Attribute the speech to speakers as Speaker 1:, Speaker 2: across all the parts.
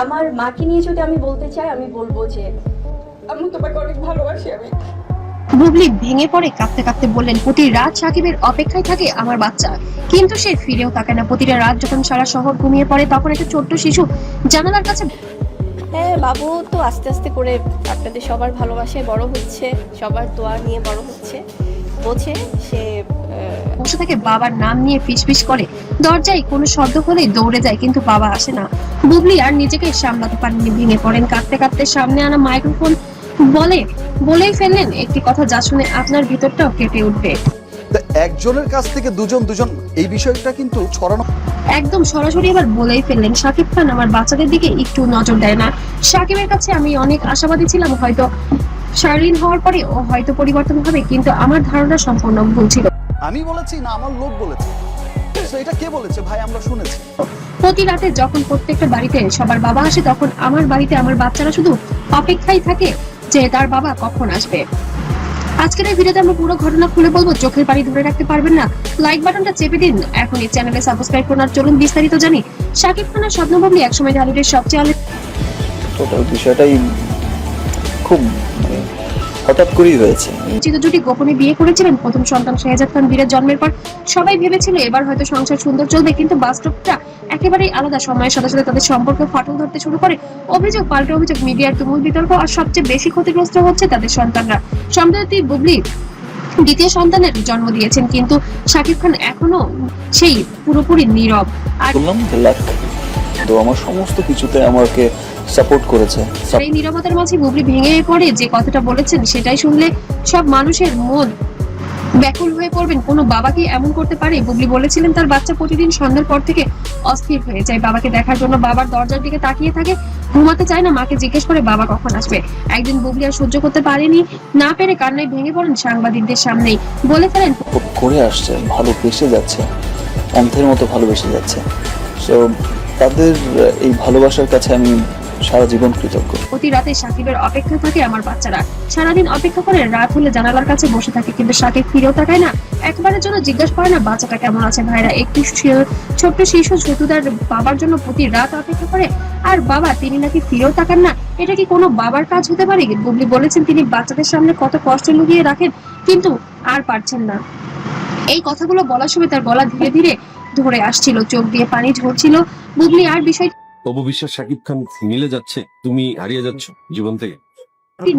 Speaker 1: আমার মাকে নিয়ে যদি আমি বলতে চাই, আমি বলবো যে আমি তোমাকে অনেক ভালোবাসি। আমি
Speaker 2: বুবলি ভেঙে পড়ে কাঁদতে কাঁদতে বললেন, প্রতি রাত সাকিবের অপেক্ষায় থাকে আমার বাচ্চা, কিন্তু সে ফিরেও তাকায় না। প্রতিটা রাত যখন সারা শহর ঘুমিয়ে পড়ে তখন একটা ছোট্ট শিশু জানালার কাছে
Speaker 1: হ্যাঁ, বাবু তো আস্তে আস্তে করে আপনাদের সবার ভালোবাসায় বড় হচ্ছে, সবার দোয়া নিয়ে বড় হচ্ছে, বোঝে সে।
Speaker 2: বসে থেকে বাবার নাম নিয়ে ফিসফিস করে, দরজায় কোনো শব্দ হলেই দৌড়ে যায়, কিন্তু বাবা আসে না। বুবলি আর নিজেকে সামলাতে পারেননি, ভেঙে পড়েন কাঁদতে কাঁদতে। সামনে আনা মাইক্রোফোন বলেই ফেললেন একটি কথা যা শুনে আপনার ভিতরটাও কেঁপে উঠবে।
Speaker 3: একজনের কাছ থেকে দুজন এই বিষয়টা কিন্তু ছড়ানো
Speaker 2: একদম সরাসরি এবার বলেই ফেললেন, শাকিব খান আমার বাচ্চাদের দিকে একটু নজর দেয় না। শাকিবের কাছে আমি অনেক আশাবাদী ছিলাম, হয়তো শারীন হওয়ার পরে ও হয়তো পরিবর্তন হবে, কিন্তু আমার ধারণা সম্পূর্ণ ভুল ছিল।
Speaker 3: আমি বলেছি না আমার লোক বলেছে, তো এটা কে বলেছে ভাই? আমরা শুনেছি।
Speaker 2: প্রতি রাতে যখন প্রত্যেকটা বাড়িতে সবার বাবা আসে, তখন আমার বাড়িতে আমার বাচ্চারা শুধু অপেক্ষায় থাকে যে তার বাবা কখন আসবে। আজকের এই ভিডিওতে আমরা পুরো ঘটনা খুলে বলবো, চোখের পানি ধরে রাখতে পারবেন না। লাইক বাটনটা চেপে দিন, এখনই চ্যানেলে সাবস্ক্রাইব করুন। আর চলুন বিস্তারিত জানি। শাকিব খানের স্বপ্ন বুবলি একসময় ঢালিউডের সবচেয়ে
Speaker 4: টোটাল বিষয়টাই খুব হঠাৎ করেই হয়েছে।
Speaker 2: আলোচিত জুটি গোপনে বিয়ে করেছিলেন। প্রথম সন্তান শাহজাদ খান বীরের জন্মের পর সবাই ভেবেছিল এবার হয়তো সংসার সুন্দর চলবে, কিন্তু বাস্তবটা একেবারেই আলাদা। সময়ের সাথে সাথে তাদের সম্পর্ক ফাটল ধরতে শুরু করে। অভিযোগ পাল্টা অভিযোগ, মিডিয়ার তুমুল বিতর্ক, আর সবচেয়ে বেশি ক্ষতিগ্রস্ত হচ্ছে তাদের সন্তানরা। সম্প্রতি বুবলি দ্বিতীয় সন্তানের জন্ম দিয়েছেন, কিন্তু শাকিব খান এখনো সেই পুরোপুরি নীরব। আর
Speaker 4: বললাম লাক, তো আমার সমস্ত কিছুতে আমাকে সাপোর্ট করেছে।
Speaker 2: এই নীরবতার মাঝে বুবলি ভেঙে পড়ে যে কথাটা বলেছেন, সেটাই শুনলে সব মানুষের মন ব্যাকুল হয়ে পড়বেন। কোনো বাবা কি এমন করতে পারে? বুবলি বলেছিলেন তার বাচ্চা প্রতিদিন সন্ধ্যার পর থেকে অস্থির হয়ে যায় বাবাকে দেখার জন্য, বাবার দরজার দিকে তাকিয়ে থাকে, ঘুমাতে চায় না, মাকে জিজ্ঞেস করে বাবা কখন আসবে। একদিন বুবলি আর সহ্য করতে পারেনি, না পেরে কান্নায় ভেঙে পড়েন সাংবাদিকদের সামনেই, বলে ফেলেন
Speaker 4: করে আসছে, ভালোবেসে যাচ্ছে, অন্ধের মতো ভালোবেসে যাচ্ছে। সো তাদের এই ভালোবাসার কাছে আমি সারা জীবন কৃতজ্ঞ।
Speaker 2: প্রতি রাতে সাকিবের অপেক্ষা থাকে আমার বাচ্চারা। সারাদিন অপেক্ষা করে রাত হলে জানালার কাছে বসে থাকে, কিন্তু সাকিব ফিরেও তাকায় না, একবারের জন্য জিজ্ঞাসা করে না বাচ্চাটা কেমন আছে। ভাইরা একটি ছোট্ট শিশু শুধু তার বাবার জন্য প্রতি রাত অপেক্ষা করে, আর বাবা তিনি নাকি ফিরেও তাকান না। এটা কি কোনো বাবার কাজ হতে পারে? বুবলি বলেছেন তিনি বাচ্চাদের সামনে কত কষ্ট লুকিয়ে রাখেন, কিন্তু আর পারছেন না। এই কথাগুলো বলার সময় তার গলা ধীরে ধীরে ধরে আসছিল, চোখ দিয়ে পানি ঝরছিল। বুবলি আর বিষয়
Speaker 5: তবু বিশ্বাস শাকিব খান মিলে যাচ্ছে, তুমি হারিয়ে যাচ্ছ জীবন থেকে।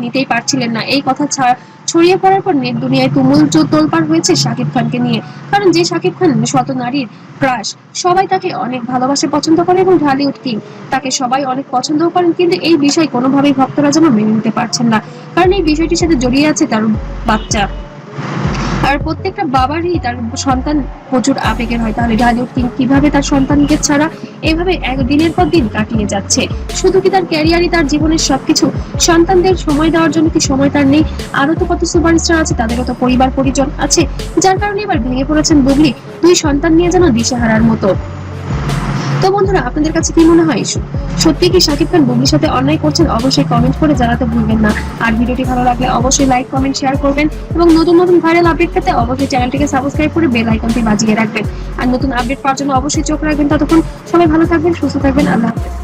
Speaker 2: নিতেই পারছিলেন না। এই কথা ছড়িয়ে পড়ার পর নেট দুনিয়ায় তুমুল তোলপাড় হয়েছে শাকিব খানকে নিয়ে। কারণ যে শাকিব খান শত নারীর ক্রাশ, সবাই তাকে অনেক ভালোবাসে, পছন্দ করে, এবং ঢালিউড কিং তাকে সবাই অনেক পছন্দও করেন, কিন্তু এই বিষয় কোনোভাবেই ভক্তরা যেন মেনে নিতে পারছেন না। কারণ এই বিষয়টির সাথে জড়িয়ে আছে তার বাচ্চা, আর প্রত্যেকটা বাবারই তার সন্তান প্রচুর আবেগের হয়। তাহলে ঢালিউড কিং কিভাবে তার সন্তানকে ছাড়া এভাবে দিনের পর দিন কাটিয়ে যাচ্ছে? শুধু কি তার ক্যারিয়ারই তার জীবনের সবকিছু? সন্তানদের সময় দেওয়ার জন্য কি সময় তার নেই? আরো তো কত সুপারস্টার আছে, তাদেরও তো পরিবার পরিজন আছে, যার কারণে এবার ভেঙে পড়েছেন বুবলি, দুই সন্তান নিয়ে যেন দিশেহারার মতো। তো বন্ধুরা, আপনাদের কাছে কি মনে হয়, সত্যি কি শাকিব খান বুবলির সাথে অন্যায় করছেন? অবশ্যই কমেন্ট করে জানাতে ভুলবেন না। আর ভিডিওটি ভালো লাগলে অবশ্যই লাইক কমেন্ট শেয়ার করবেন, এবং নতুন নতুন ভাইরাল আপডেট পেতে অবশ্যই চ্যানেলটিকে সাবস্ক্রাইব করে বেল আইকনটি বাজিয়ে রাখবেন। আর নতুন আপডেট পাওয়ার জন্য অবশ্যই চোখ রাখবেন। ততক্ষণ সবাই ভালো থাকবেন, সুস্থ থাকবেন, আল্লাহ হাফেজ।